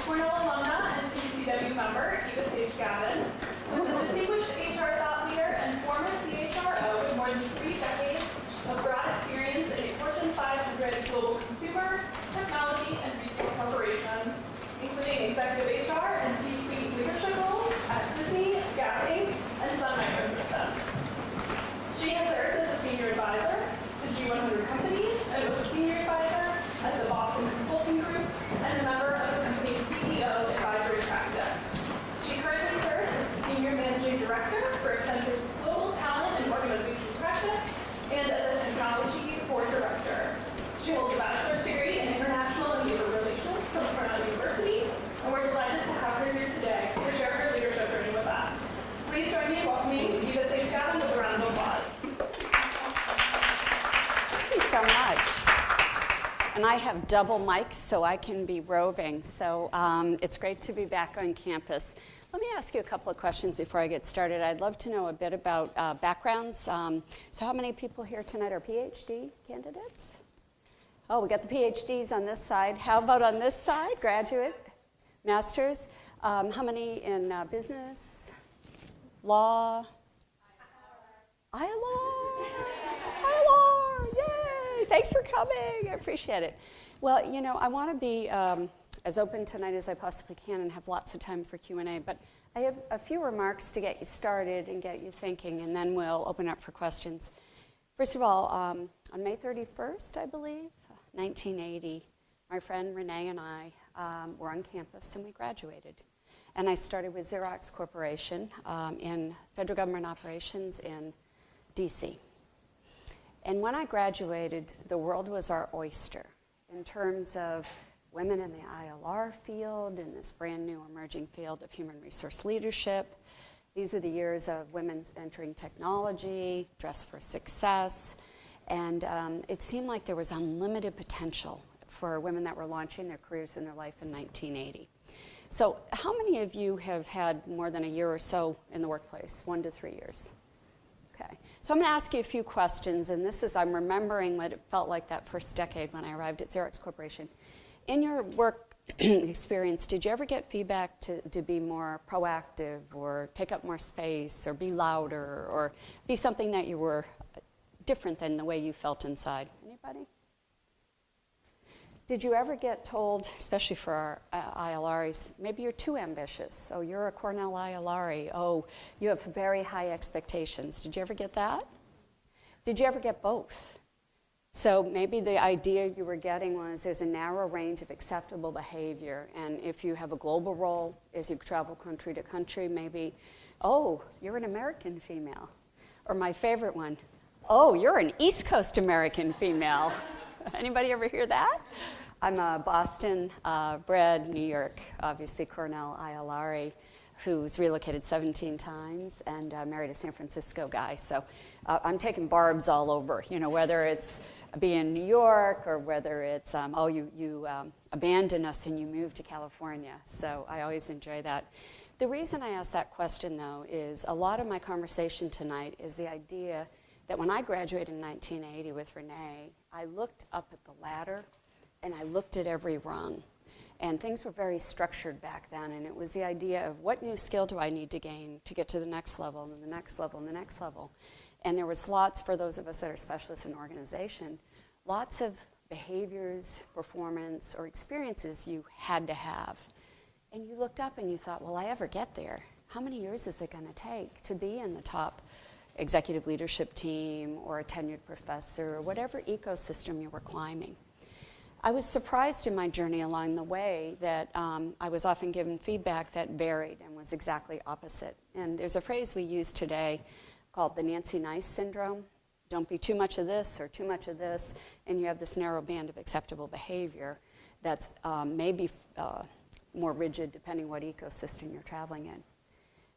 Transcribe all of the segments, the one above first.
Cornell alumna and PCCW member, Gavin, was a distinguished HR thought leader and former CHRO with more than 3 decades of broad experience in a Fortune 500 global consumer, technology, and retail corporations, including executive HR and C-suite leadership roles at Disney, Gavin, and Sun Microsystems. She has served as a senior advisor to G100 companies and was a senior advisor at the Boston Consulting Group and a member of the company's CEO advisory practice. She currently serves as the senior managing director for Accenture's global talent and organization practice and as a technology board director. She holds a bachelor's degree in international and labor relations from Cornell University, and we're delighted to have her here today to share her leadership journey with us. Please join me in welcoming Gavin with a round of applause. Thank you so much. And I have double mics, so I can be roving. So it's great to be back on campus. Let me ask you a couple of questions before I get started. I'd love to know a bit about backgrounds. So how many people here tonight are PhD candidates? Oh, we got the PhDs on this side. How about on this side, graduate, masters? How many in business, law? ILR, yay! Thanks for coming, I appreciate it. Well, you know, I want to be as open tonight as I possibly can and have lots of time for Q&A, but I have a few remarks to get you started and get you thinking, and then we'll open up for questions. First of all, on May 31st, I believe, 1980, my friend Renee and I were on campus and we graduated. And I started with Xerox Corporation in federal government operations in DC. And when I graduated, the world was our oyster in terms of women in the ILR field, in this brand new emerging field of human resource leadership. These were the years of women entering technology, Dress for Success, and it seemed like there was unlimited potential for women that were launching their careers in their life in 1980. So how many of you have had more than a year or so in the workplace, 1 to 3 years? Okay, so I'm going to ask you a few questions, and this is, I'm remembering what it felt like that first decade when I arrived at Xerox Corporation. In your work experience, did you ever get feedback to be more proactive or take up more space or be louder or be something that you were different than the way you felt inside? Anybody? Did you ever get told, especially for our ILRs, maybe you're too ambitious? Oh, you're a Cornell ILR. Oh, you have very high expectations. Did you ever get that? Did you ever get both? So maybe the idea you were getting was there's a narrow range of acceptable behavior, and if you have a global role, as you travel country to country, maybe, oh, you're an American female. Or my favorite one, oh, you're an East Coast American female. Anybody ever hear that? I'm a Boston bred, New York, obviously Cornell ILR, who's relocated 17 times and married a San Francisco guy. So I'm taking barbs all over, you know, whether it's being in New York or whether it's, you abandoned us and you moved to California. So I always enjoy that. The reason I ask that question, though, is a lot of my conversation tonight is the idea that when I graduated in 1980 with Renee, I looked up at the ladder and I looked at every rung. And things were very structured back then, and it was the idea of what new skill do I need to gain to get to the next level and the next level and the next level. And there was lots, for those of us that are specialists in organization, lots of behaviors, performance, or experiences you had to have. And you looked up and you thought, will I ever get there? How many years is it going to take to be in the top executive leadership team or a tenured professor or whatever ecosystem you were climbing? I was surprised in my journey along the way that I was often given feedback that varied and was exactly opposite. And there's a phrase we use today called the Nancy Nice syndrome. Don't be too much of this or too much of this, and you have this narrow band of acceptable behavior that's maybe more rigid depending what ecosystem you're traveling in.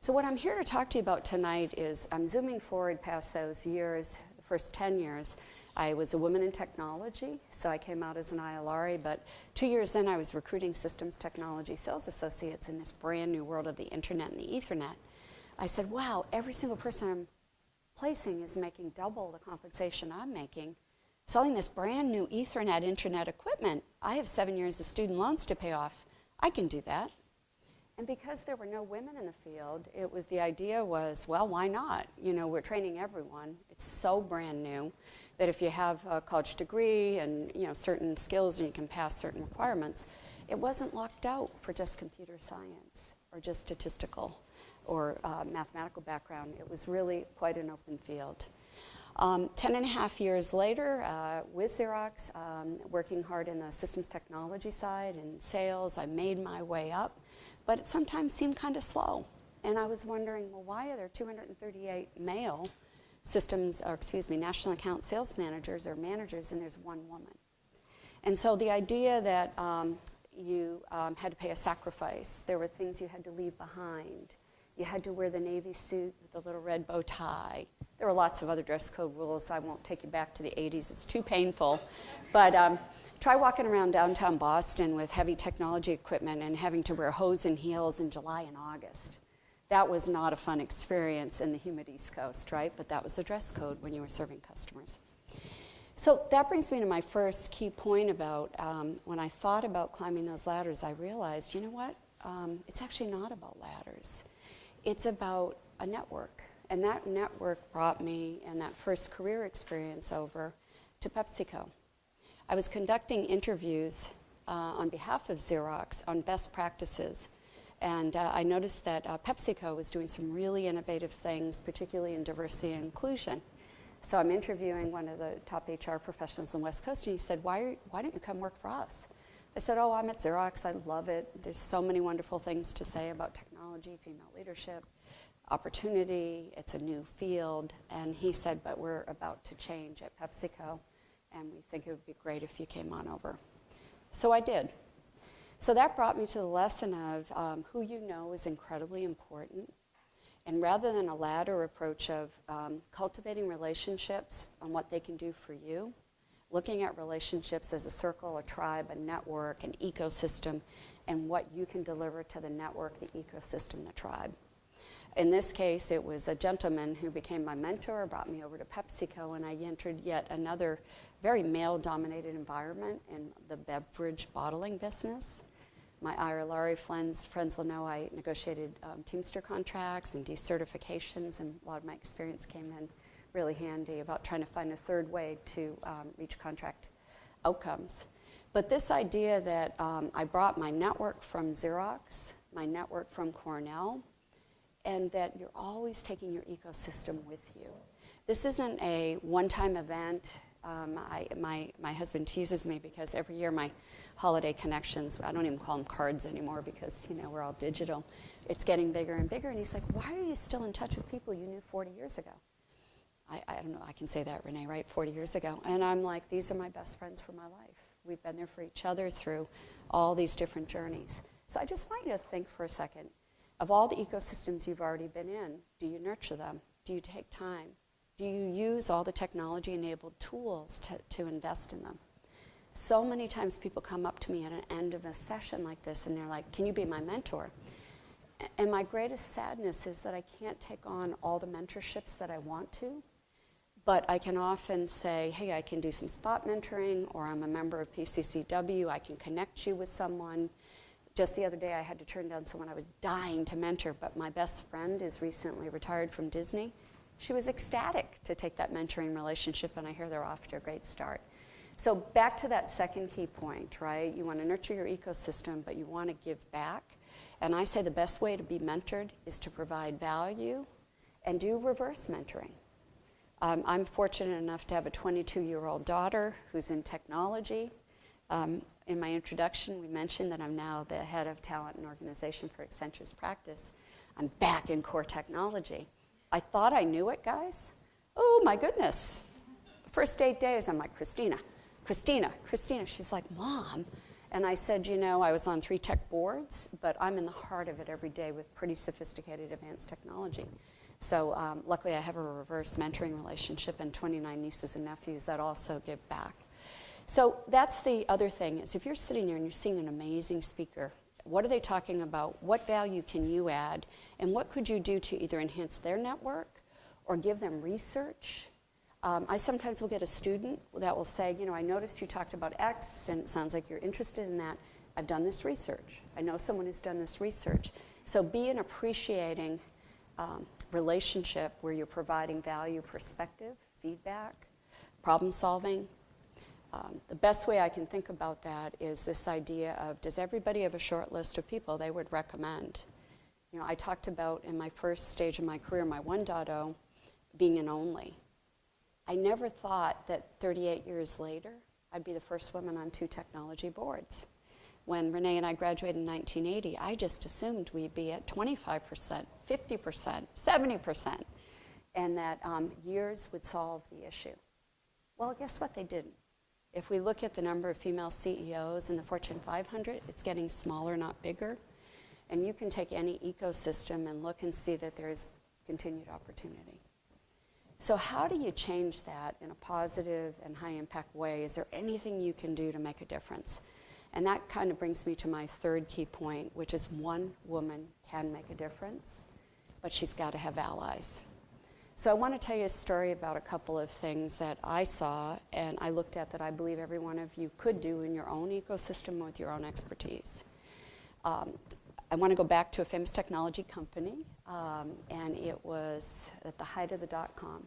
So what I'm here to talk to you about tonight is I'm zooming forward past those years, the first 10 years. I was a woman in technology, so I came out as an ILR, but 2 years in I was recruiting systems technology sales associates in this brand new world of the internet and the Ethernet. I said, wow, every single person I'm placing is making double the compensation I'm making, selling this brand new Ethernet internet equipment. I have 7 years of student loans to pay off. I can do that. And because there were no women in the field, the idea was, well, why not? You know, we're training everyone. It's so brand new that if you have a college degree and, you know, certain skills and you can pass certain requirements, it wasn't locked out for just computer science or just statistical or mathematical background. It was really quite an open field. 10 and a half years later, with Xerox, working hard in the systems technology side and sales, I made my way up, but it sometimes seemed kind of slow. And I was wondering, well, why are there 238 male national account sales managers or managers, and there's one woman? And so the idea that you had to pay a sacrifice, there were things you had to leave behind. You had to wear the Navy suit with the little red bow tie. There were lots of other dress code rules. I won't take you back to the 80s. It's too painful. But try walking around downtown Boston with heavy technology equipment and having to wear hose and heels in July and August. That was not a fun experience in the humid East Coast, right? But that was the dress code when you were serving customers. So that brings me to my first key point about when I thought about climbing those ladders, I realized, you know what? It's actually not about ladders. It's about a network. And that network brought me and that first career experience over to PepsiCo. I was conducting interviews on behalf of Xerox on best practices. And I noticed that PepsiCo was doing some really innovative things, particularly in diversity and inclusion. So I'm interviewing one of the top HR professionals on the West Coast, and he said, why don't you come work for us? I said, oh, I'm at Xerox. I love it. There's so many wonderful things to say about technology, female leadership, opportunity. It's a new field. And he said, but we're about to change at PepsiCo, and we think it would be great if you came on over. So I did. So that brought me to the lesson of who you know is incredibly important. And rather than a ladder approach of cultivating relationships on what they can do for you, looking at relationships as a circle, a tribe, a network, an ecosystem, and what you can deliver to the network, the ecosystem, the tribe. In this case, it was a gentleman who became my mentor, brought me over to PepsiCo, and I entered yet another very male-dominated environment in the beverage bottling business. My IRLRA friends will know I negotiated Teamster contracts and decertifications, and a lot of my experience came in really handy about trying to find a third way to reach contract outcomes. But this idea that I brought my network from Xerox, my network from Cornell, and that you're always taking your ecosystem with you. This isn't a one-time event. My husband teases me because every year my holiday connections, I don't even call them cards anymore because, you know, we're all digital. It's getting bigger and bigger, and he's like, why are you still in touch with people you knew 40 years ago? I don't know, I can say that, Renee, right? 40 years ago. And I'm like, these are my best friends for my life. We've been there for each other through all these different journeys. So I just want you to think for a second, of all the ecosystems you've already been in, do you nurture them? Do you take time? Do you use all the technology-enabled tools to invest in them? So many times people come up to me at an end of a session like this and they're like, can you be my mentor? And my greatest sadness is that I can't take on all the mentorships that I want to, but I can often say, hey, I can do some spot mentoring, or I'm a member of PCCW, I can connect you with someone. Just the other day I had to turn down someone I was dying to mentor, but my best friend is recently retired from Disney. She was ecstatic to take that mentoring relationship, and I hear they're off to a great start. So back to that second key point, right? You want to nurture your ecosystem, but you want to give back. And I say the best way to be mentored is to provide value and do reverse mentoring. I'm fortunate enough to have a 22-year-old daughter who's in technology. In my introduction, we mentioned that I'm now the head of talent and organization for Accenture's practice. I'm back in core technology. I thought I knew it, guys. Oh, my goodness. First 8 days, I'm like, Christina. She's like, Mom. And I said, you know, I was on 3 tech boards, but I'm in the heart of it every day with pretty sophisticated advanced technology. So luckily I have a reverse mentoring relationship and 29 nieces and nephews that also give back. So that's the other thing, is if you're sitting there and you're seeing an amazing speaker, what are they talking about? What value can you add? And what could you do to either enhance their network or give them research? I sometimes will get a student that will say, you know, I noticed you talked about X, and it sounds like you're interested in that. I've done this research. I know someone who's done this research. So be an appreciating relationship where you're providing value, perspective, feedback, problem solving. The best way I can think about that is this idea of, does everybody have a short list of people they would recommend? You know, I talked about in my first stage of my career, my 1.0, being an only. I never thought that 38 years later, I'd be the first woman on 2 technology boards. When Renee and I graduated in 1980, I just assumed we'd be at 25%, 50%, 70%, and that years would solve the issue. Well, guess what? They didn't. If we look at the number of female CEOs in the Fortune 500, it's getting smaller, not bigger. And you can take any ecosystem and look and see that there is continued opportunity. So how do you change that in a positive and high-impact way? Is there anything you can do to make a difference? And that kind of brings me to my third key point, which is one woman can make a difference, but she's got to have allies. So I want to tell you a story about a couple of things that I saw and I looked at that I believe every one of you could do in your own ecosystem with your own expertise. I want to go back to a famous technology company, and it was at the height of the dot-com.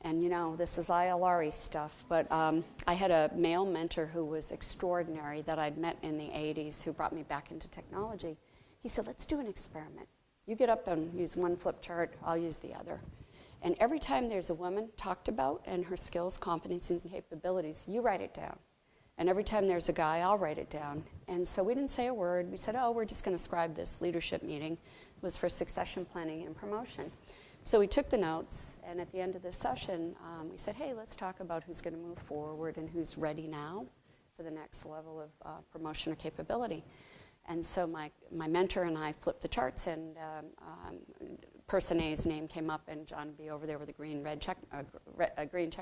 And you know, this is ILRE stuff, but I had a male mentor who was extraordinary that I'd met in the 80s who brought me back into technology. He said, let's do an experiment. You get up and use one flip chart, I'll use the other. And every time there's a woman talked about and her skills, competencies, and capabilities, you write it down. And every time there's a guy, I'll write it down. And so we didn't say a word. We said, oh, we're just going to scribe this leadership meeting. It was for succession planning and promotion. So we took the notes, and at the end of the session, we said, hey, let's talk about who's going to move forward and who's ready now for the next level of promotion or capability. And so my mentor and I flipped the charts, and person A's name came up, and John would be over there with a green check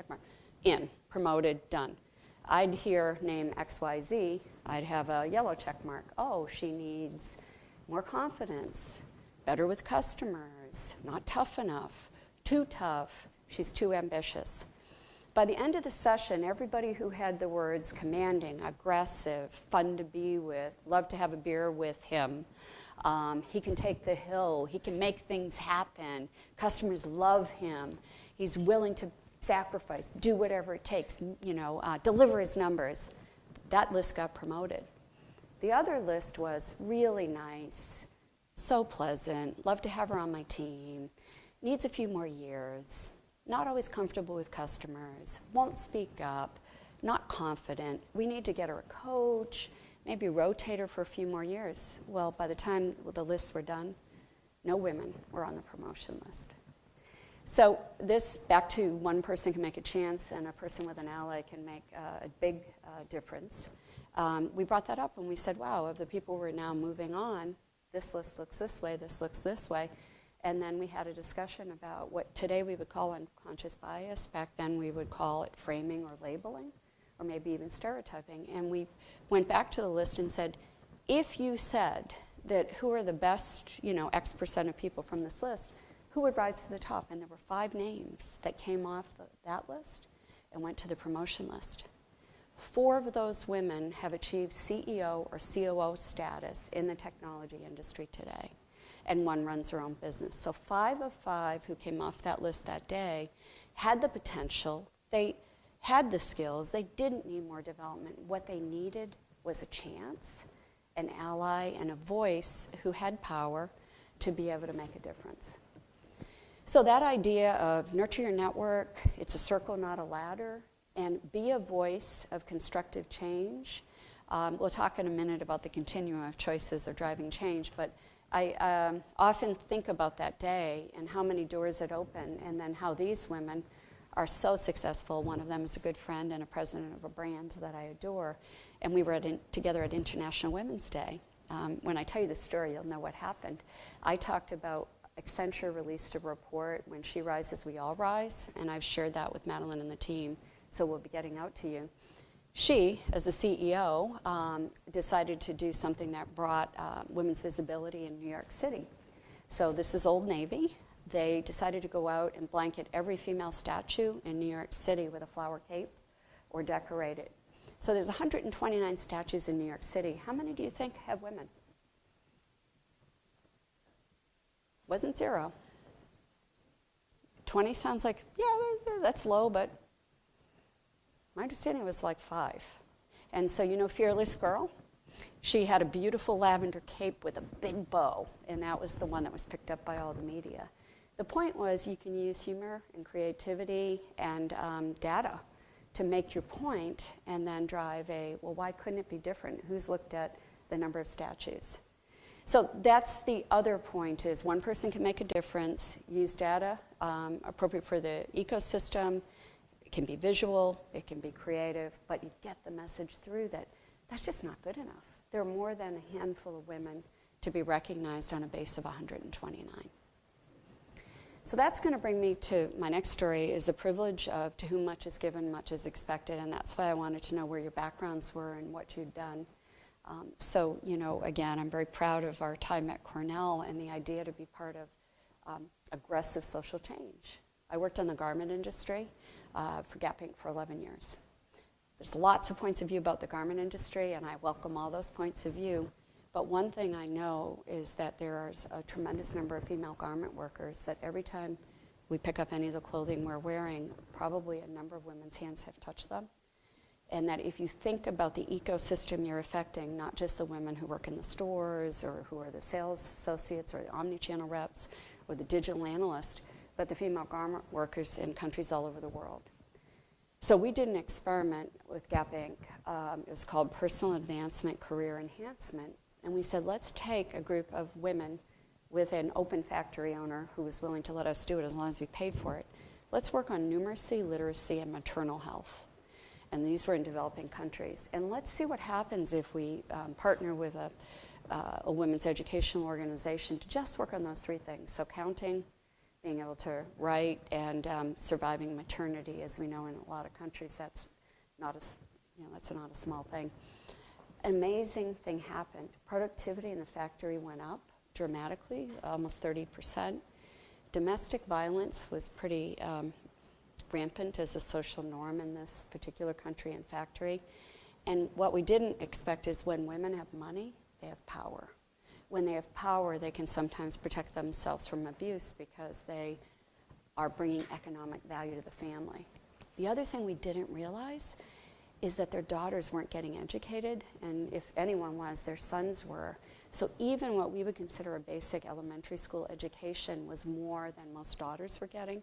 mark. In, promoted, done. I'd hear name XYZ, I'd have a yellow check mark. Oh, she needs more confidence, better with customers, not tough enough, too tough, she's too ambitious. By the end of the session, everybody who had the words commanding, aggressive, fun to be with, love to have a beer with him, he can take the hill, he can make things happen, customers love him, he's willing to sacrifice, do whatever it takes, deliver his numbers. That list got promoted. The other list was really nice, so pleasant, love to have her on my team, needs a few more years, not always comfortable with customers, won't speak up, not confident. We need to get her a coach, maybe rotate her for a few more years. Well, by the time the lists were done, no women were on the promotion list. So this, back to one person can make a chance and a person with an ally can make a big difference. We brought that up and we said, wow, of the people we're now moving on, this list looks this way, this looks this way. And then we had a discussion about what today we would call unconscious bias. Back then we would call it framing or labeling, or maybe even stereotyping. And we went back to the list and said, if you said that who are the best, X% of people from this list, who would rise to the top? And there were 5 names that came off that list and went to the promotion list. 4 of those women have achieved CEO or COO status in the technology industry today, and 1 runs her own business. So 5 of 5 who came off that list that day had the potential, they had the skills, they didn't need more development. What they needed was a chance, an ally, and a voice who had power to be able to make a difference. So that idea of nurture your network, it's a circle, not a ladder, and be a voice of constructive change. We'll talk in a minute about the continuum of choices of driving change, but I often think about that day and how many doors it opened, and then how these women are so successful. One of them is a good friend and a president of a brand that I adore, and we were together at International Women's Day. When I tell you the story, you'll know what happened. I talked about Accenture released a report, When She Rises, We All Rise, and I've shared that with Madeline and the team, so we'll be getting out to you. She, as the CEO, decided to do something that brought women's visibility in New York City. So this is Old Navy. They decided to go out and blanket every female statue in New York City with a flower cape or decorate it. So there's 129 statues in New York City. How many do you think have women? Wasn't 0. 20 sounds like, yeah, that's low, but my understanding was like 5. And so, you know, Fearless Girl? She had a beautiful lavender cape with a big bow, and that was the one that was picked up by all the media. The point was you can use humor and creativity and data to make your point and then drive well, why couldn't it be different? Who's looked at the number of statues? So that's the other point is one person can make a difference, use data appropriate for the ecosystem. It can be visual, it can be creative, but you get the message through that that's just not good enough. There are more than a handful of women to be recognized on a base of 129. So that's going to bring me to my next story is the privilege of to whom much is given, much is expected, and that's why I wanted to know where your backgrounds were and what you'd done. So, you know, again, I'm very proud of our time at Cornell and the idea to be part of aggressive social change. I worked in the garment industry for Gap Inc. for 11 years. There's lots of points of view about the garment industry, and I welcome all those points of view. But one thing I know is that there is a tremendous number of female garment workers that every time we pick up any of the clothing we're wearing, probably a number of women's hands have touched them. And that if you think about the ecosystem you're affecting, not just the women who work in the stores or who are the sales associates or the omni-channel reps or the digital analyst, but the female garment workers in countries all over the world. So we did an experiment with Gap Inc. It was called Personal Advancement Career Enhancement. And we said, let's take a group of women with an open factory owner who was willing to let us do it as long as we paid for it. Let's work on numeracy, literacy, and maternal health. And these were in developing countries. And let's see what happens if we partner with a women's educational organization to just work on those 3 things. So counting, being able to write, and surviving maternity. As we know in a lot of countries, that's not a small thing. An amazing thing happened. Productivity in the factory went up dramatically, almost 30%. Domestic violence was pretty rampant as a social norm in this particular country and factory. And what we didn't expect is when women have money, they have power. When they have power, they can sometimes protect themselves from abuse because they are bringing economic value to the family. The other thing we didn't realize is that their daughters weren't getting educated, and if anyone was, their sons were. So even what we would consider a basic elementary school education was more than most daughters were getting,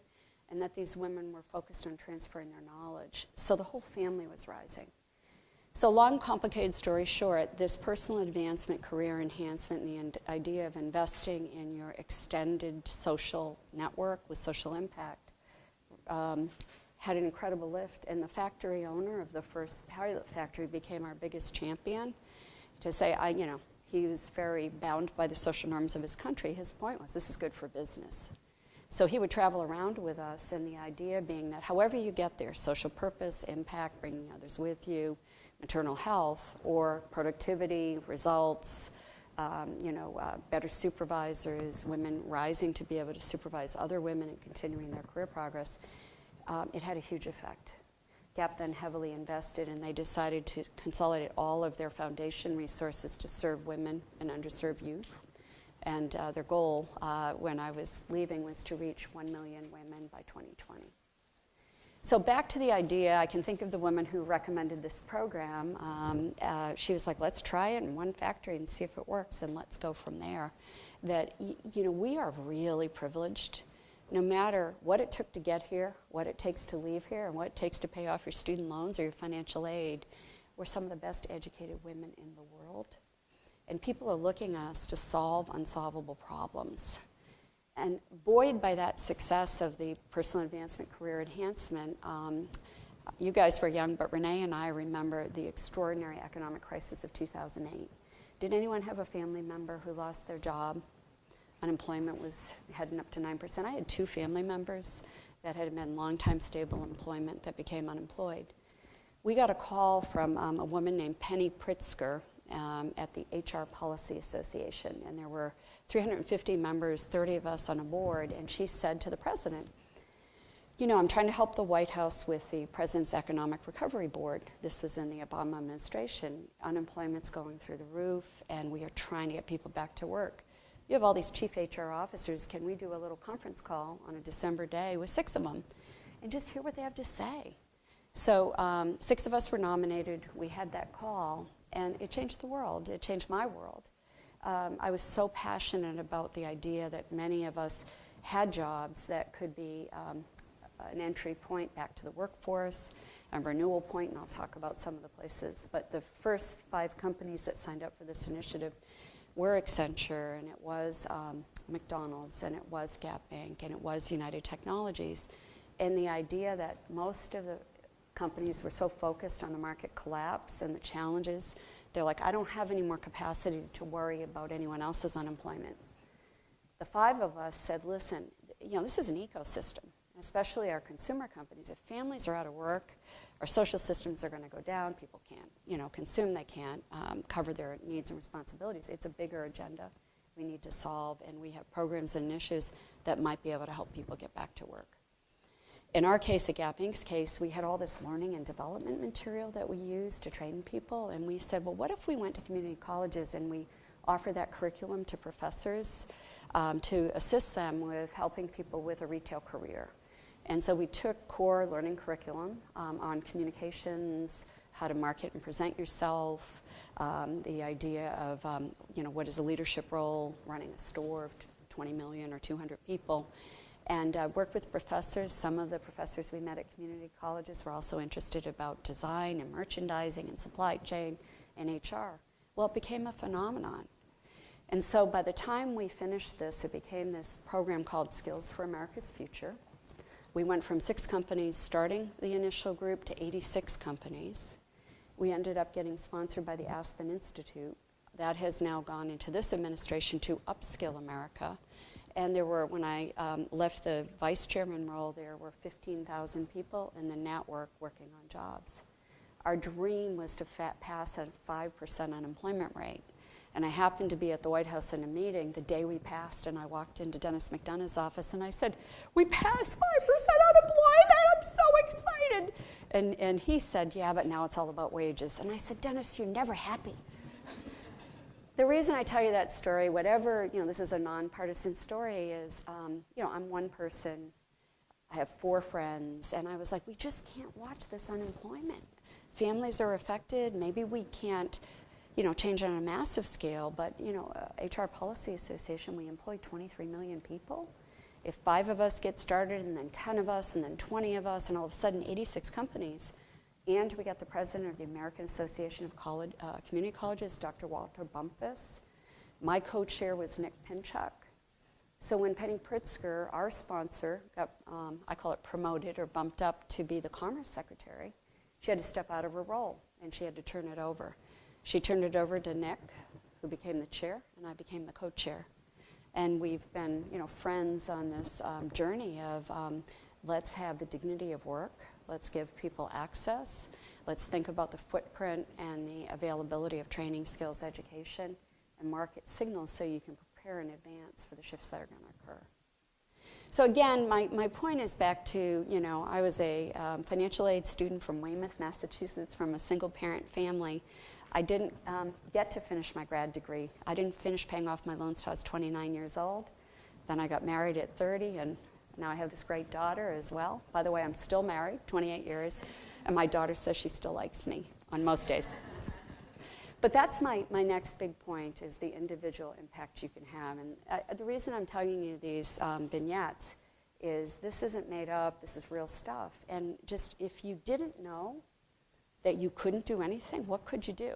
and that these women were focused on transferring their knowledge. So the whole family was rising. So long, complicated story short, this personal advancement, career enhancement, and the idea of investing in your extended social network with social impact had an incredible lift. And the factory owner of the first pilot factory became our biggest champion to say, he was very bound by the social norms of his country. His point was, this is good for business. So he would travel around with us, and the idea being that however you get there, social purpose, impact, bringing others with you, maternal health, or productivity, results, better supervisors, women rising to be able to supervise other women and continuing their career progress, it had a huge effect. Gap then heavily invested, and they decided to consolidate all of their foundation resources to serve women and underserved youth. And their goal when I was leaving was to reach 1 million women by 2020. So back to the idea, I can think of the woman who recommended this program. She was like, let's try it in one factory and see if it works, and let's go from there. That, we are really privileged. No matter what it took to get here, what it takes to leave here, and what it takes to pay off your student loans or your financial aid, we're some of the best educated women in the world. And people are looking at us to solve unsolvable problems. And buoyed by that success of the personal advancement career enhancement, you guys were young, but Renee and I remember the extraordinary economic crisis of 2008. Did anyone have a family member who lost their job? Unemployment was heading up to 9%. I had 2 family members that had been long-time stable employment that became unemployed. We got a call from a woman named Penny Pritzker at the HR Policy Association, and there were 350 members, 30 of us on a board, and she said to the president, You know, I'm trying to help the White House with the President's Economic Recovery Board. This was in the Obama administration. Unemployment's going through the roof, and we are trying to get people back to work. You have all these chief HR officers. Can we do a little conference call on a December day with 6 of them and just hear what they have to say? So 6 of us were nominated. We had that call, and it changed the world. It changed my world. I was so passionate about the idea that many of us had jobs that could be an entry point back to the workforce, a renewal point, and I'll talk about some of the places. But the first 5 companies that signed up for this initiative were Accenture, and it was McDonald's, and it was Gap Bank, and it was United Technologies. And the idea that most of the companies were so focused on the market collapse and the challenges, they're like, I don't have any more capacity to worry about anyone else's unemployment. The 5 of us said, listen, you know, this is an ecosystem, especially our consumer companies. If families are out of work, our social systems are going to go down. People can't, you know, consume. They can't cover their needs and responsibilities. It's a bigger agenda we need to solve, and we have programs and initiatives that might be able to help people get back to work. In our case, at Gap Inc.'s case, we had all this learning and development material that we used to train people, and we said, well, what if we went to community colleges and we offered that curriculum to professors to assist them with helping people with a retail career? And so we took core learning curriculum on communications, how to market and present yourself, the idea of, you know, what is a leadership role, running a store of 20 million or 200 people, and work with professors. Some of the professors we met at community colleges were also interested about design and merchandising and supply chain and HR. Well, it became a phenomenon. And so by the time we finished this, it became this program called Skills for America's Future. We went from 6 companies starting the initial group to 86 companies. We ended up getting sponsored by the Aspen Institute. That has now gone into this administration to upskill America. And there were, when I left the vice chairman role, there were 15,000 people in the network working on jobs. Our dream was to pass a 5% unemployment rate. And I happened to be at the White House in a meeting the day we passed, and I walked into Dennis McDonough's office and I said, we passed 5% unemployment, I'm so excited. And he said, yeah, but now it's all about wages. And I said, Dennis, you're never happy. The reason I tell you that story, whatever, you know, this is a nonpartisan story, is, you know, I'm one person, I have 4 friends, and I was like, we just can't watch this unemployment. Families are affected, maybe we can't, you know, change it on a massive scale, but, you know, HR Policy Association, we employ 23 million people. If 5 of us get started, and then 10 of us, and then 20 of us, and all of a sudden 86 companies, and we got the president of the American Association of Community Colleges, Dr. Walter Bumpus. My co-chair was Nick Pinchuk. So when Penny Pritzker, our sponsor, got, I call it promoted or bumped up to be the Commerce Secretary, she had to step out of her role, and she had to turn it over. She turned it over to Nick, who became the chair, and I became the co-chair. And we've been, you know, friends on this journey of let's have the dignity of work. Let's give people access. Let's think about the footprint and the availability of training, skills, education, and market signals so you can prepare in advance for the shifts that are going to occur. So again, my point is back to, you know, I was a financial aid student from Weymouth, Massachusetts, from a single-parent family. I didn't get to finish my grad degree. I didn't finish paying off my loans until I was 29 years old. Then I got married at 30, and now I have this great daughter as well. By the way, I'm still married, 28 years, and my daughter says she still likes me on most days. But that's my next big point, is the individual impact you can have. And the reason I'm telling you these vignettes is this isn't made up, this is real stuff. And just if you didn't know that you couldn't do anything, what could you do?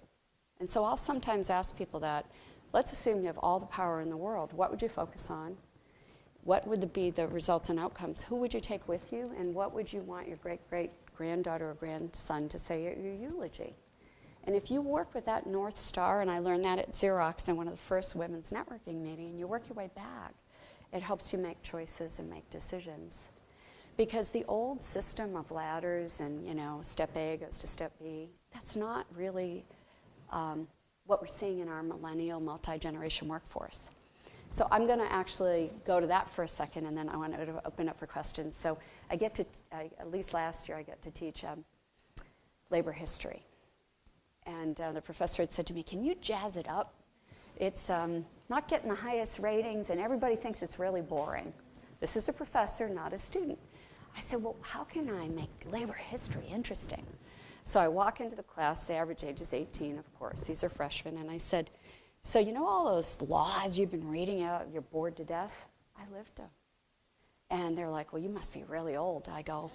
And so I'll sometimes ask people that, let's assume you have all the power in the world. What would you focus on? What would be the results and outcomes? Who would you take with you? And what would you want your great-great-granddaughter or grandson to say at your eulogy? And if you work with that North Star, and I learned that at Xerox in one of the first women's networking meetings, and you work your way back, it helps you make choices and make decisions. Because the old system of ladders and, you know, step A goes to step B, that's not really what we're seeing in our millennial multi-generation workforce. So I'm going to actually go to that for a second, and then I want to open up for questions. So I get to, at least last year, I got to teach labor history. And the professor had said to me, can you jazz it up? It's not getting the highest ratings, and everybody thinks it's really boring. This is a professor, not a student. I said, well, how can I make labor history interesting? So I walk into the class, the average age is 18, of course. These are freshmen. And I said, so you know all those laws you've been reading out, you're bored to death? I lived them. And they're like, well, you must be really old. I go,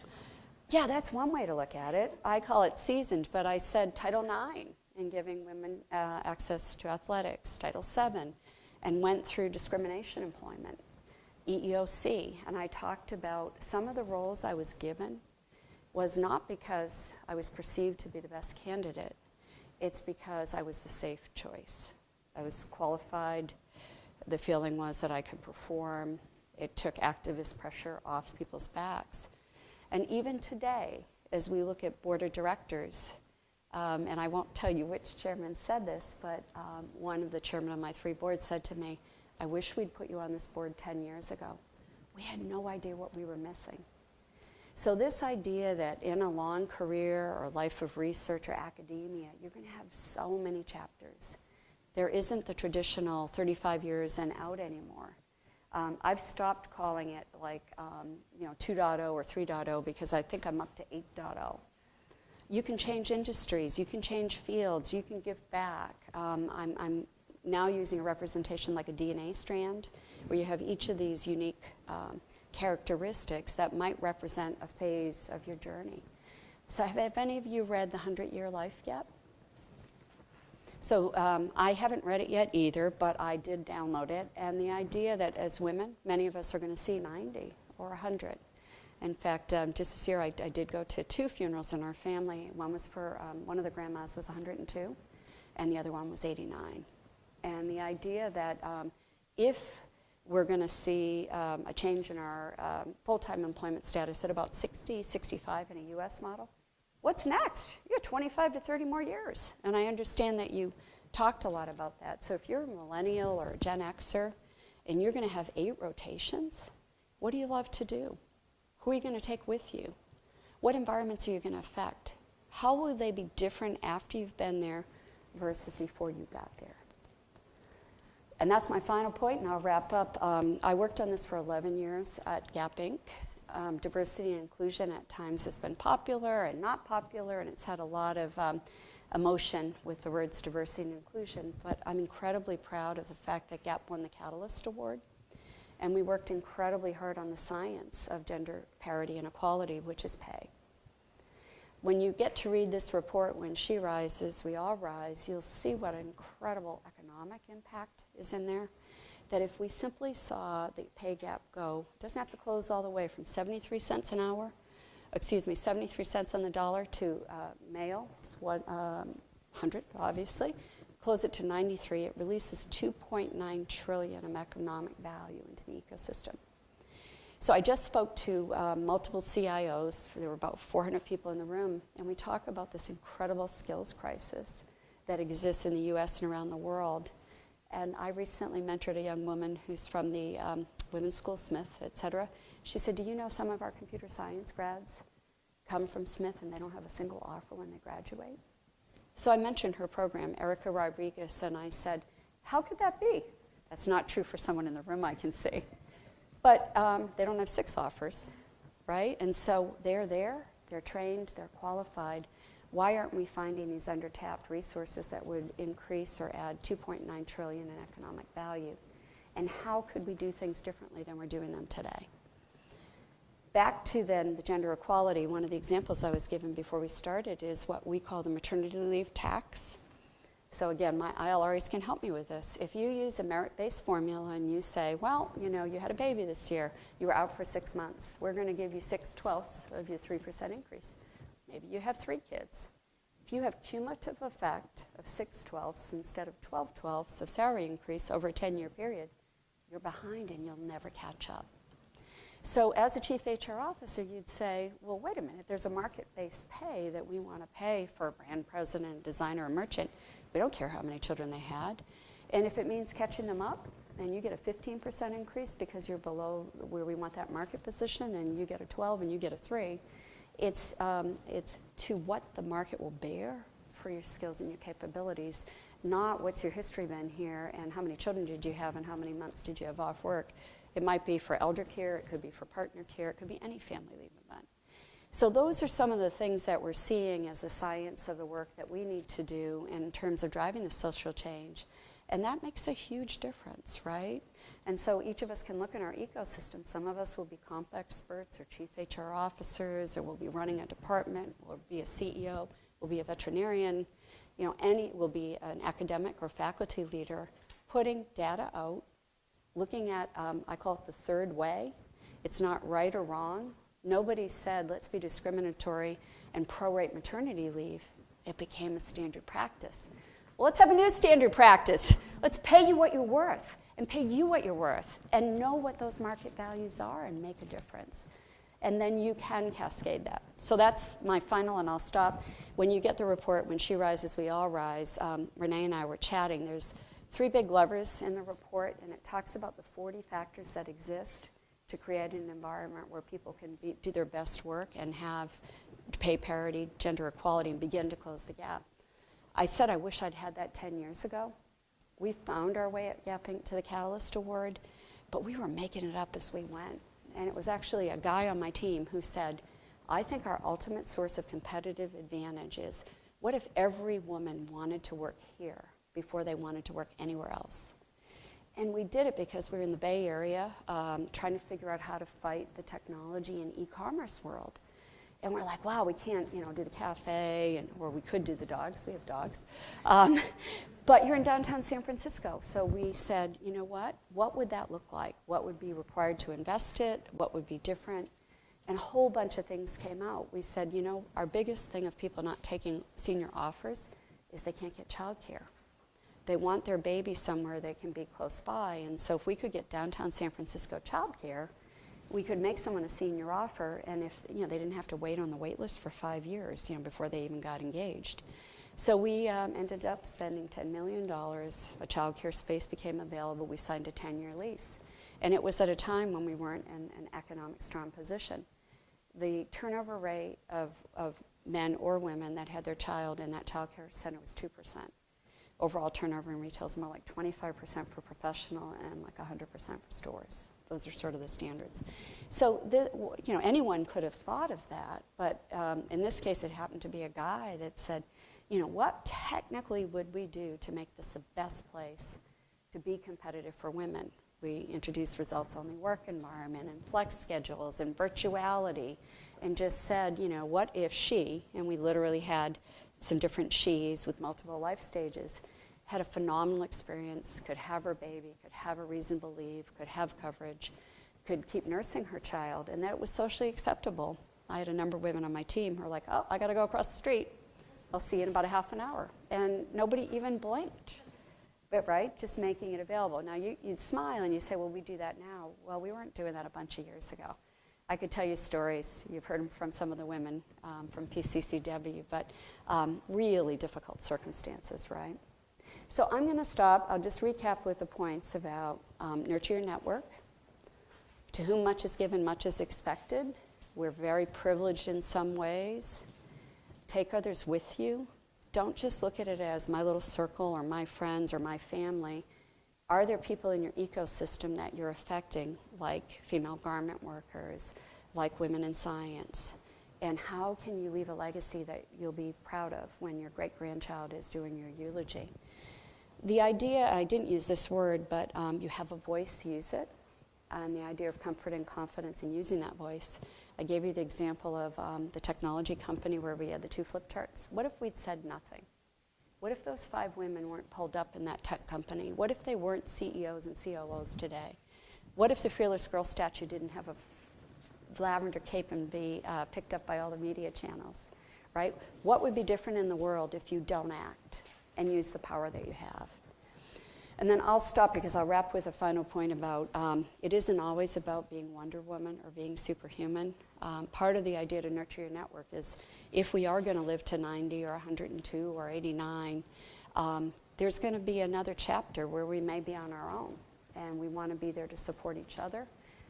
yeah, that's one way to look at it. I call it seasoned, but I said Title IX in giving women access to athletics, Title VII, and went through discrimination employment, EEOC, and I talked about some of the roles I was given was not because I was perceived to be the best candidate, it's because I was the safe choice. I was qualified, the feeling was that I could perform, it took activist pressure off people's backs. And even today, as we look at board of directors, and I won't tell you which chairman said this, but one of the chairmen of my 3 boards said to me, I wish we'd put you on this board 10 years ago. We had no idea what we were missing. So this idea that in a long career or life of research or academia, you're going to have so many chapters. There isn't the traditional 35 years and out anymore. I've stopped calling it like 2.0 or 3.0 because I think I'm up to 8.0. You can change industries, you can change fields, you can give back. I'm now using a representation like a DNA strand, where you have each of these unique characteristics that might represent a phase of your journey. So have any of you read The 100-Year Life yet? So I haven't read it yet either, but I did download it. And the idea that as women, many of us are going to see 90 or 100. In fact, just this year I did go to 2 funerals in our family. One was for, one of the grandmas was 102, and the other one was 89. And the idea that if we're going to see a change in our full-time employment status at about 60, 65 in a US model, what's next? You have 25 to 30 more years. And I understand that you talked a lot about that. So if you're a millennial or a Gen Xer and you're going to have 8 rotations, what do you love to do? Who are you going to take with you? What environments are you going to affect? How will they be different after you've been there versus before you got there? And that's my final point, and I'll wrap up. I worked on this for 11 years at Gap Inc. Diversity and inclusion at times has been popular and not popular, and it's had a lot of emotion with the words diversity and inclusion, but I'm incredibly proud of the fact that Gap won the Catalyst Award, and we worked incredibly hard on the science of gender parity and equality, which is pay. When you get to read this report, When She Rises, We All Rise, you'll see what an incredible economic impact is in there. That if we simply saw the pay gap go, it doesn't have to close all the way from 73 cents an hour, 73 cents on the dollar to male, it's 100 obviously, close it to 93, it releases 2.9 trillion of economic value into the ecosystem. So I just spoke to multiple CIOs, there were about 400 people in the room, and we talk about this incredible skills crisis that exists in the US and around the world. And I recently mentored a young woman who's from the Women's School, Smith, et cetera. She said, do you know some of our computer science grads come from Smith and they don't have a single offer when they graduate? So I mentioned her program, Erica Rodriguez, and I said, how could that be? That's not true for someone in the room, I can see. But they don't have 6 offers, right? And so they're there, they're trained, they're qualified. Why aren't we finding these undertapped resources that would increase or add 2.9 trillion in economic value? And how could we do things differently than we're doing them today? Back to then the gender equality, one of the examples I was given before we started is what we call the maternity leave tax. So again, my ILRs can help me with this. If you use a merit-based formula and you say, well, you know, you had a baby this year, you were out for 6 months, we're going to give you 6/12 of your 3% increase. Maybe you have 3 kids. If you have cumulative effect of 6/12 instead of 12/12 of salary increase over a 10-year period, you're behind and you'll never catch up. So as a chief HR officer, you'd say, well, wait a minute, there's a market-based pay that we want to pay for a brand president, designer, or merchant. We don't care how many children they had. And if it means catching them up, and you get a 15% increase because you're below where we want that market position, and you get a 12 and you get a 3. It's to what the market will bear for your skills and your capabilities, not what's your history been here and how many children did you have and how many months did you have off work. It might be for elder care, it could be for partner care, it could be any family leave event. So those are some of the things that we're seeing as the science of the work that we need to do in terms of driving the social change. And that makes a huge difference, right? And so each of us can look in our ecosystem. Some of us will be comp experts or chief HR officers, or we'll be running a department, or be a CEO, we'll be a veterinarian, will be an academic or faculty leader, putting data out, looking at, I call it the third way. It's not right or wrong. Nobody said, let's be discriminatory and prorate maternity leave. It became a standard practice. Well, let's have a new standard practice. Let's pay you what you're worth and pay you what you're worth and know what those market values are and make a difference. And then you can cascade that. So that's my final, and I'll stop. When you get the report, When She Rises, We All Rise, Renee and I were chatting. There's 3 big levers in the report, and it talks about the 40 factors that exist to create an environment where people can do their best work and have pay parity, gender equality, and begin to close the gap. I said I wish I'd had that 10 years ago. We found our way at Gapping to the Catalyst Award, but we were making it up as we went. And it was actually a guy on my team who said, I think our ultimate source of competitive advantage is, what if every woman wanted to work here before they wanted to work anywhere else? And we did it because we were in the Bay Area trying to figure out how to fight the technology and e-commerce world. And we're like, wow, we can't, do the cafe, or we could do the dogs. We have dogs. But you're in downtown San Francisco. So we said, you know what? What would that look like? What would be required to invest it? What would be different? And a whole bunch of things came out. We said, our biggest thing of people not taking senior offers is they can't get childcare. They want their baby somewhere they can be close by. And so if we could get downtown San Francisco childcare, we could make someone a senior offer, and if they didn't have to wait on the wait list for 5 years, before they even got engaged. So we ended up spending $10 million. A child care space became available. We signed a 10-year lease, and it was at a time when we weren't in an economic strong position. The turnover rate of men or women that had their child in that child care center was 2%. Overall turnover in retail is more like 25% for professional and like 100% for stores. Those are sort of the standards. So, anyone could have thought of that, but in this case, it happened to be a guy that said, what technically would we do to make this the best place to be competitive for women? We introduced results-only work environment and flex schedules and virtuality, and just said, what if she, and we literally had some different she's with multiple life stages, had a phenomenal experience, could have her baby, could have a reasonable leave, could have coverage, could keep nursing her child, and that it was socially acceptable. I had a number of women on my team who were like, oh, I got to go across the street. I'll see you in about a half an hour. And nobody even blinked, but right, just making it available. Now, you'd smile and you say, well, we do that now. Well, we weren't doing that a bunch of years ago. I could tell you stories. You've heard them from some of the women from PCCW, but really difficult circumstances, right? So I'm going to stop. I'll just recap with the points about nurture your network. To whom much is given, much is expected. We're very privileged in some ways. Take others with you. Don't just look at it as my little circle or my friends or my family. Are there people in your ecosystem that you're affecting, like female garment workers, like women in science? And how can you leave a legacy that you'll be proud of when your great-grandchild is doing your eulogy? The idea, I didn't use this word, but you have a voice, use it. And the idea of comfort and confidence in using that voice. I gave you the example of the technology company where we had the 2 flip charts. What if we'd said nothing? What if those 5 women weren't pulled up in that tech company? What if they weren't CEOs and COOs today? What if the Fearless Girl statue didn't have a lavender cape and be picked up by all the media channels, right? What would be different in the world if you don't act and use the power that you have? And then I'll stop because I'll wrap with a final point about it isn't always about being Wonder Woman or being superhuman. Part of the idea to nurture your network is if we are going to live to 90 or 102 or 89, there's going to be another chapter where we may be on our own. And and we want to be there to support each other.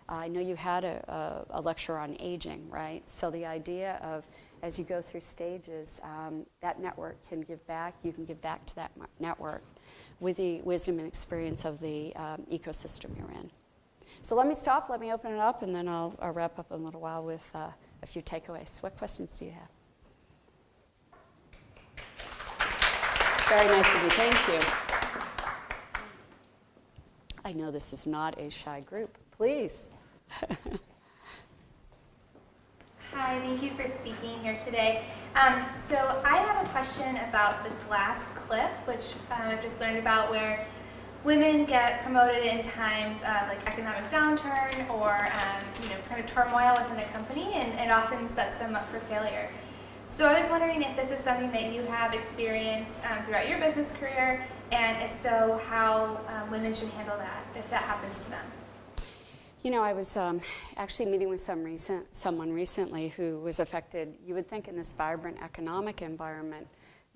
I know you had a lecture on aging, right? So the idea of, as you go through stages, that network can give back. You can give back to that network with the wisdom and experience of the ecosystem you're in. So let me stop, let me open it up, and then I'll wrap up in a little while with a few takeaways. What questions do you have? Very nice of you, thank you. I know this is not a shy group. Please. Hi, thank you for speaking here today. So I have a question about the glass cliff, which I've just learned about, where women get promoted in times of like economic downturn or kind of turmoil within the company, and it often sets them up for failure. So I was wondering if this is something that you have experienced throughout your business career, and if so, how women should handle that if that happens to them. You know, I was actually meeting with someone recently who was affected. You would think in this vibrant economic environment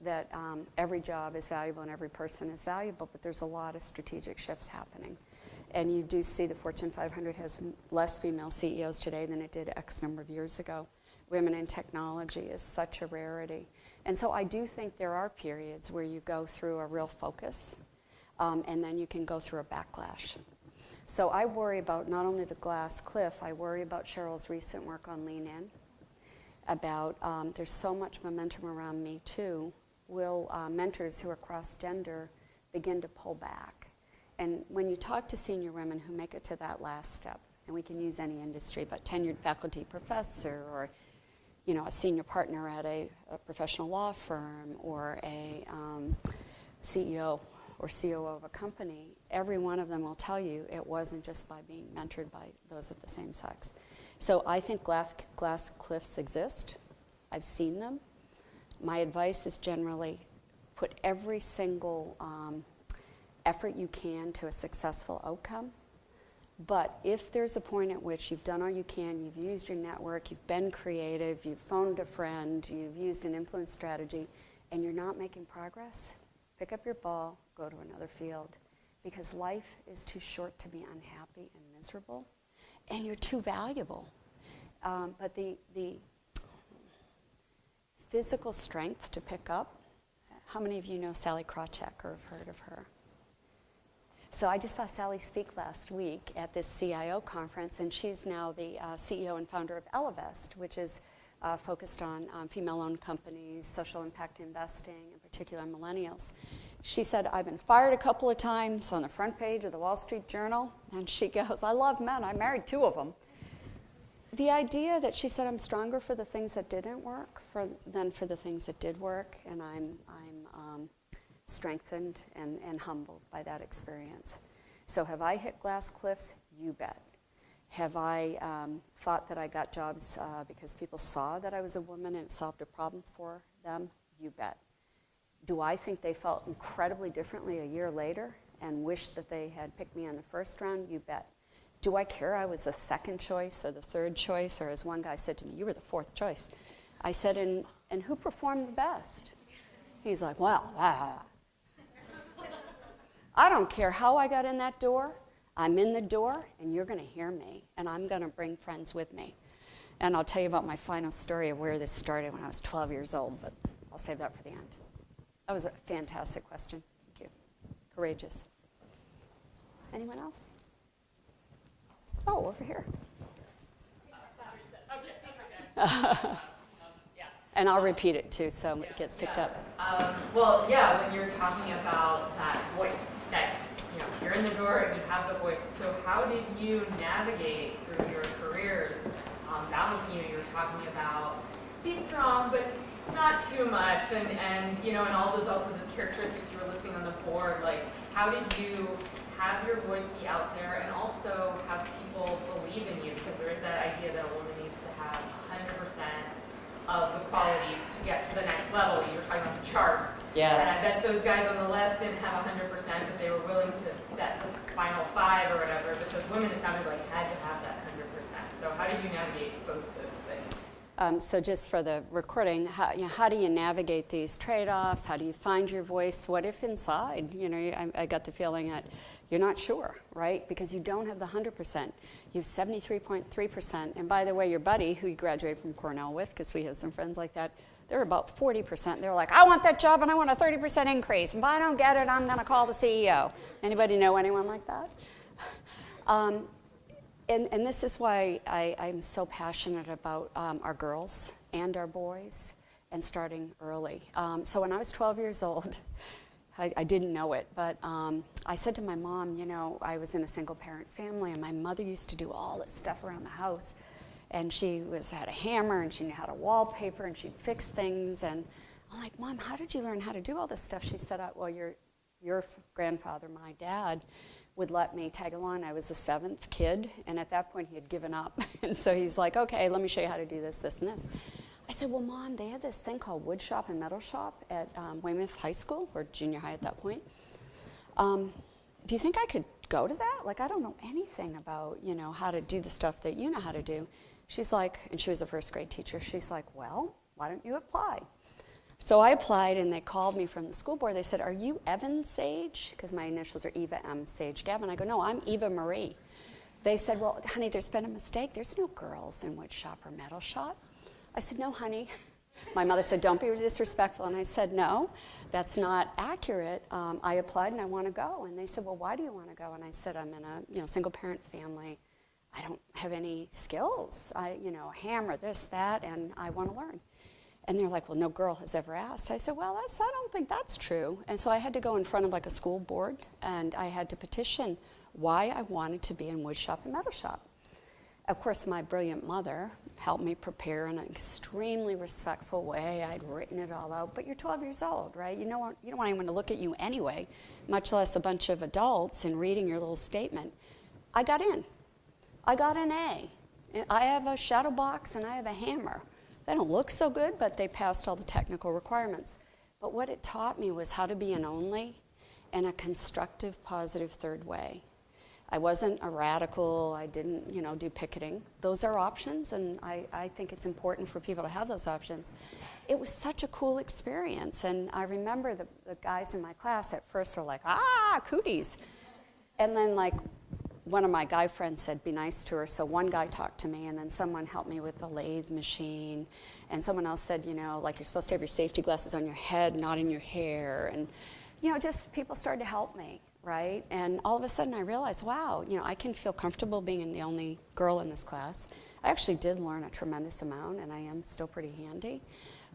that every job is valuable and every person is valuable, but there's a lot of strategic shifts happening. And you do see the Fortune 500 has less female CEOs today than it did X number of years ago. Women in technology is such a rarity. And so I do think there are periods where you go through a real focus, and then you can go through a backlash. So I worry about not only the glass cliff, I worry about Cheryl's recent work on Lean In, about there's so much momentum around Me Too. Will mentors who are cross-gender begin to pull back? And when you talk to senior women who make it to that last step, and we can use any industry, but tenured faculty professor or a senior partner at a professional law firm or a CEO or COO of a company, every one of them will tell you it wasn't just by being mentored by those of the same sex. So I think glass cliffs exist. I've seen them. My advice is generally put every single effort you can to a successful outcome. But if there's a point at which you've done all you can, you've used your network, you've been creative, you've phoned a friend, you've used an influence strategy, and you're not making progress, pick up your ball, go to another field. Because life is too short to be unhappy and miserable, and you're too valuable. But the physical strength to pick up, how many of you know Sally Krawcheck or have heard of her? So I just saw Sally speak last week at this CIO conference, and she's now the CEO and founder of Elevest, which is focused on female-owned companies, social impact investing, in particular millennials. She said, I've been fired a couple of times on the front page of the Wall Street Journal, and she goes, I love men, I married 2 of them. The idea that she said, I'm stronger for the things that didn't work than for the things that did work, and I'm strengthened and humbled by that experience. So have I hit glass cliffs? You bet. Have I thought that I got jobs because people saw that I was a woman and it solved a problem for them? You bet. Do I think they felt incredibly differently a year later and wish that they had picked me in the first round? You bet. Do I care I was the second choice or the third choice? Or as one guy said to me, you were the 4th choice. I said, and who performed the best? He's like, well, I don't care how I got in that door. I'm in the door, and you're going to hear me, and I'm going to bring friends with me. And I'll tell you about my final story of where this started when I was 12 years old, but I'll save that for the end. That was a fantastic question. Thank you. Courageous. Anyone else? Oh, over here. And I'll repeat it, too, so it gets picked up. When you're talking about that voice, that you're in the door and you have the voice. So how did you navigate through your careers? That was, you were talking about be strong, but not too much, and all those also those characteristics you were listing on the board. Like, how did you have your voice be out there and also have people believe in you? Because there is that idea that a woman needs to have 100% of the qualities to get to the next level. You were talking about the charts. Yes. And I bet those guys on the left didn't have 100%, but they were willing to bet the final 5 or whatever. But those women, it sounded like, had to have that 100%. So how did you navigate both those things? So just for the recording, how do you navigate these trade-offs? How do you find your voice? What if inside, I got the feeling that you're not sure, right? Because you don't have the 100%. You have 73.3%. And by the way, your buddy, who you graduated from Cornell with, because we have some friends like that, they're about 40%. They're like, I want that job and I want a 30% increase. If I don't get it, I'm going to call the CEO. Anybody know anyone like that? And this is why I'm so passionate about our girls and our boys and starting early. So when I was 12 years old, I didn't know it, but I said to my mom, I was in a single parent family and my mother used to do all this stuff around the house. And she had a hammer and she knew how to wallpaper and she'd fix things. And I'm like, Mom, how did you learn how to do all this stuff? She said, well, your grandfather, my dad, would let me tag along. I was the 7th kid, and at that point he had given up. And so he's like, okay, let me show you how to do this, this, and this. I said, well, Mom, they had this thing called wood shop and metal shop at Weymouth High School, or junior high at that point. Do you think I could go to that? Like, I don't know anything about, how to do the stuff that you know how to do. She's like, and she was a first grade teacher, she's like, well, why don't you apply? So I applied, and they called me from the school board. They said, are you Evan Sage? Because my initials are Eva M. Sage Gavin. I go, no, I'm Eva Marie. They said, well, honey, there's been a mistake. There's no girls in wood shop or metal shop. I said, no, honey. My mother said, don't be disrespectful. And I said, no, that's not accurate. I applied, and I want to go. And they said, well, why do you want to go? And I said, I'm in a single-parent family. I don't have any skills. Hammer, this, that, and I want to learn. And they're like, well, no girl has ever asked. I said, well, I don't think that's true. And so I had to go in front of a school board, and I had to petition why I wanted to be in wood shop and metal shop. Of course, my brilliant mother helped me prepare in an extremely respectful way. I'd written it all out, but you're 12 years old, right? You don't want anyone to look at you anyway, much less a bunch of adults and reading your little statement. I got in. I got an A. I have a shadow box and I have a hammer. They don't look so good, but they passed all the technical requirements. But what it taught me was how to be an only in a constructive, positive third way. I wasn't a radical. I didn't, do picketing. Those are options, and I think it's important for people to have those options. It was such a cool experience, and I remember the guys in my class at first were like, cooties. And then, one of my guy friends said, be nice to her, so one guy talked to me, and then someone helped me with the lathe machine, and someone else said, you're supposed to have your safety glasses on your head, not in your hair, and, just people started to help me, right? And all of a sudden I realized, wow, I can feel comfortable being the only girl in this class. I actually did learn a tremendous amount, and I am still pretty handy.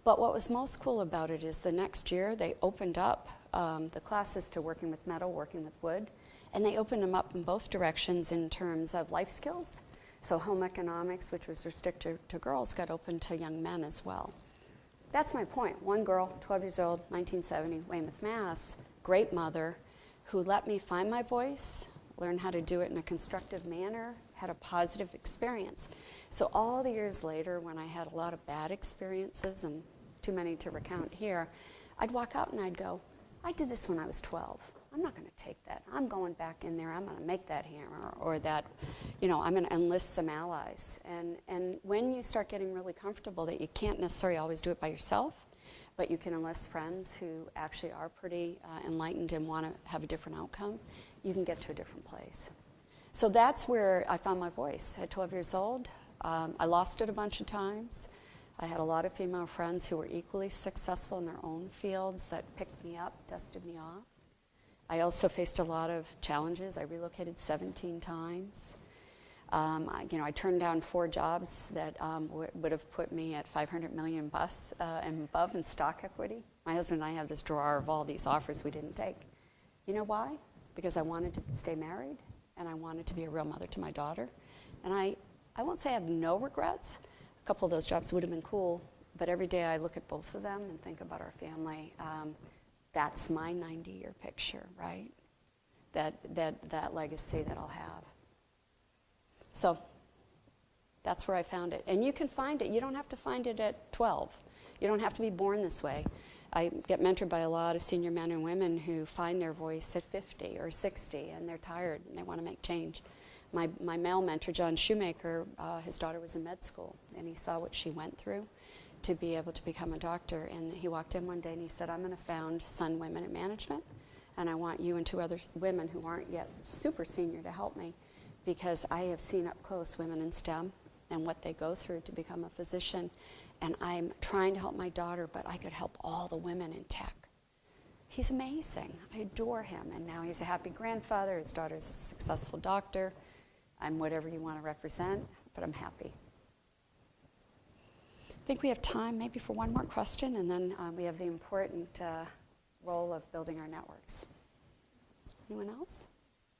But what was most cool about it is the next year they opened up the classes to working with metal, working with wood, and they opened them up in both directions in terms of life skills. So home economics, which was restricted to girls, got open to young men as well. That's my point. One girl, 12 years old, 1970, Weymouth, Mass., great mother, who let me find my voice, learn how to do it in a constructive manner, had a positive experience. So all the years later, when I had a lot of bad experiences, and too many to recount here, I'd walk out and I'd go, I did this when I was 12. I'm not going to take that. I'm going back in there. I'm going to make that hammer, or that, I'm going to enlist some allies. And when you start getting really comfortable that you can't necessarily always do it by yourself, but you can enlist friends who actually are pretty enlightened and want to have a different outcome, you can get to a different place. So that's where I found my voice. At 12 years old, I lost it a bunch of times. I had a lot of female friends who were equally successful in their own fields that picked me up, dusted me off. I also faced a lot of challenges. I relocated 17 times. I turned down 4 jobs that would have put me at 500 million plus and above in stock equity. My husband and I have this drawer of all these offers we didn't take. You know why? Because I wanted to stay married, and I wanted to be a real mother to my daughter. And I won't say I have no regrets. A couple of those jobs would have been cool, but every day I look at both of them and think about our family. That's my 90-year picture, right? That legacy that I'll have. So that's where I found it. And you can find it. You don't have to find it at 12. You don't have to be born this way. I get mentored by a lot of senior men and women who find their voice at 50 or 60, and they're tired and they want to make change. My male mentor, John Shoemaker, his daughter was in med school, and he saw what she went through to be able to become a doctor. And he walked in one day and he said, I'm going to found Sun Women in Management, and I want you and 2 other women who aren't yet super senior to help me, because I have seen up close women in STEM and what they go through to become a physician. And I'm trying to help my daughter, but I could help all the women in tech. He's amazing. I adore him. And now he's a happy grandfather. His daughter's a successful doctor. I'm whatever you want to represent, but I'm happy. I think we have time maybe for one more question, and then we have the important role of building our networks. Anyone else?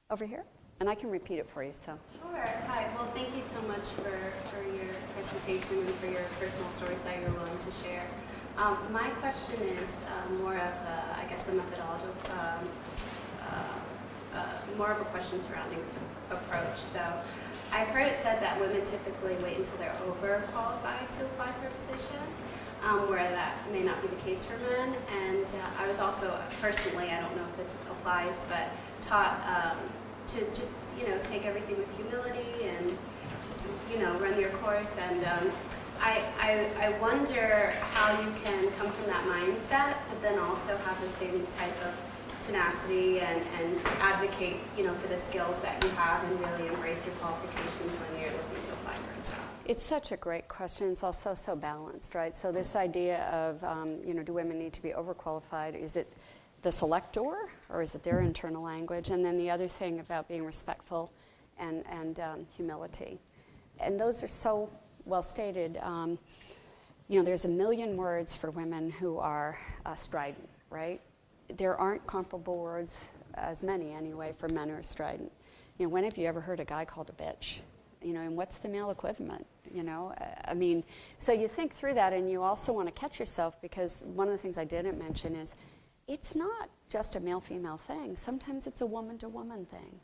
Over here? And I can repeat it for you, so. Sure. Hi. Well, thank you so much for your presentation and for your personal stories that you're willing to share. My question is more of, I guess, a methodological, more of a question surrounding approach. So I've heard it said that women typically wait until they're overqualified to apply for a position, where that may not be the case for men. And I was also personally, I don't know if this applies, but taught to just, take everything with humility and just, run your course. And I wonder how you can come from that mindset, but then also have the same type of tenacity and advocate, for the skills that you have and really embrace your qualifications when you're looking to apply for a job. It's such a great question. It's also so balanced, right? So this idea of, do women need to be overqualified? Is it the selector, or is it their internal language? And then the other thing about being respectful and humility. And those are so well stated. There's a million words for women who are strident, right? There aren't comparable words, as many anyway, for men who are strident. When have you ever heard a guy called a bitch? And what's the male equivalent? So you think through that, and you also want to catch yourself, because one of the things I didn't mention is it's not just a male-female thing. Sometimes it's a woman-to-woman thing.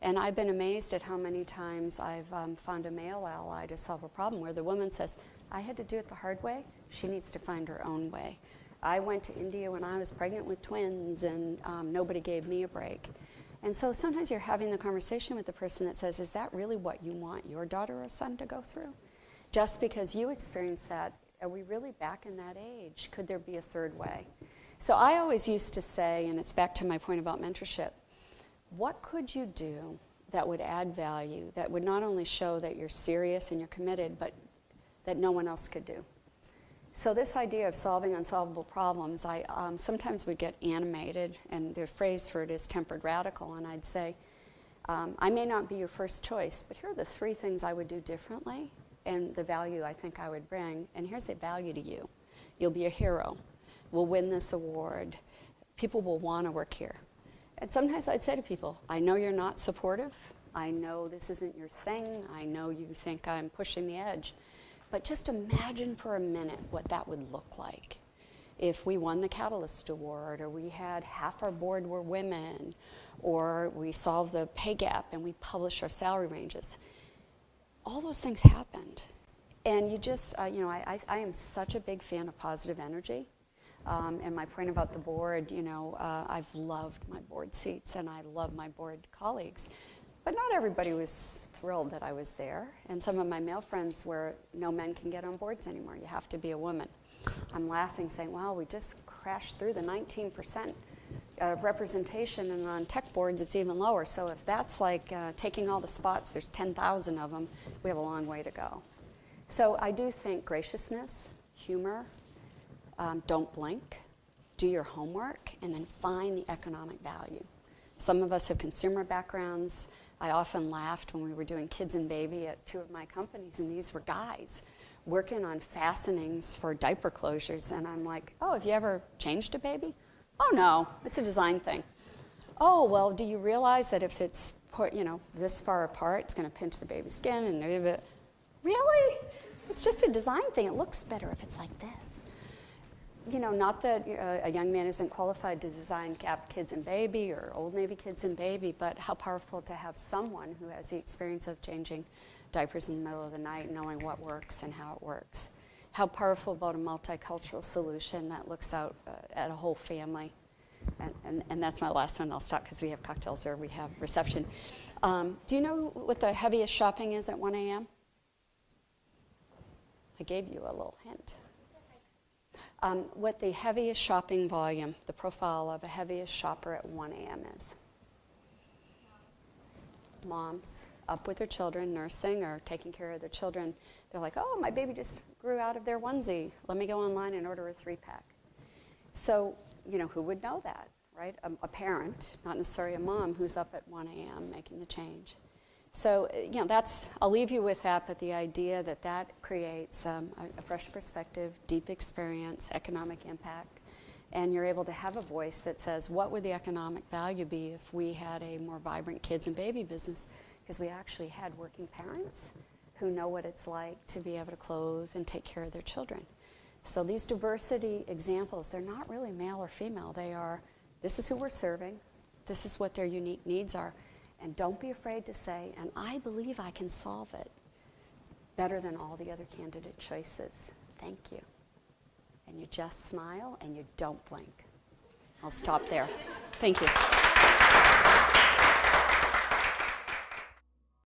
And I've been amazed at how many times I've found a male ally to solve a problem where the woman says, I had to do it the hard way. She needs to find her own way. I went to India when I was pregnant with twins, and nobody gave me a break. And so sometimes you're having the conversation with the person that says, is that really what you want your daughter or son to go through? Just because you experienced that, are we really back in that age? Could there be a third way? So I always used to say, and it's back to my point about mentorship, what could you do that would add value, that would not only show that you're serious and you're committed, but that no one else could do? So this idea of solving unsolvable problems, I sometimes would get animated, and the phrase for it is tempered radical, and I'd say, I may not be your first choice, but here are the 3 things I would do differently and the value I think I would bring, and here's the value to you. You'll be a hero. We'll win this award. People will want to work here. And sometimes I'd say to people, I know you're not supportive. I know this isn't your thing. I know you think I'm pushing the edge. But just imagine for a minute what that would look like if we won the Catalyst Award, or we had half our board were women, or we solved the pay gap and we published our salary ranges. All those things happened. And you just, I am such a big fan of positive energy. And my point about the board, I've loved my board seats and I love my board colleagues. But not everybody was thrilled that I was there. And some of my male friends were, no men can get on boards anymore. You have to be a woman. I'm laughing, saying, well, we just crashed through the 19% of representation, and on tech boards it's even lower. So if that's like taking all the spots, there's 10,000 of them, we have a long way to go. So I do think graciousness, humor, don't blink, do your homework, and then find the economic value. Some of us have consumer backgrounds. I often laughed when we were doing kids and baby at 2 of my companies, and these were guys working on fastenings for diaper closures, and I'm like, oh, have you ever changed a baby? Oh, no, it's a design thing. Oh, well, do you realize that if it's put, this far apart, it's going to pinch the baby's skin and really? It's just a design thing. It looks better if it's like this. Not that a young man isn't qualified to design Gap Kids and Baby or Old Navy Kids and Baby, but how powerful to have someone who has the experience of changing diapers in the middle of the night, knowing what works and how it works. How powerful about a multicultural solution that looks out at a whole family. And that's my last one. I'll stop because we have cocktails or we have reception. Do you know what the heaviest shopping is at 1 a.m.? I gave you a little hint. What the heaviest shopping volume, the profile of a heaviest shopper at 1 a.m. is? Moms up with their children, nursing or taking care of their children. They're like, oh, my baby just grew out of their onesie. Let me go online and order a 3-pack. So, who would know that, right? A parent, not necessarily a mom, who's up at 1 a.m. making the change. So, I'll leave you with that, but the idea that creates a fresh perspective, deep experience, economic impact, and you're able to have a voice that says, what would the economic value be if we had a more vibrant kids and baby business? Because we actually had working parents who know what it's like to be able to clothe and take care of their children. So these diversity examples, they're not really male or female. They are, this is who we're serving, this is what their unique needs are, and don't be afraid to say, and I believe I can solve it better than all the other candidate choices. Thank you. And you just smile and you don't blink. I'll stop there. Thank you.